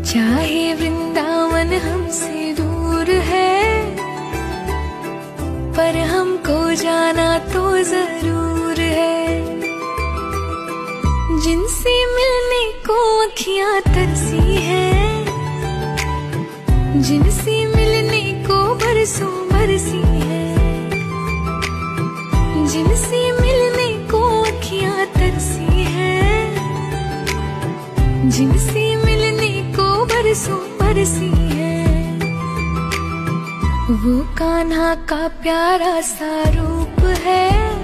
चाहे वृंदावन हमसे दूर है, पर हमको जाना तो जरूर है। जिनसे मिलने को अखियां तरसी है, जिनसे मिलने को बरसों बरसी है, जिनसे मिलने को अखियां तरसी है, जिनसे मिलने को बरसों बरसी है। वो कान्हा का प्यारा सा रूप है,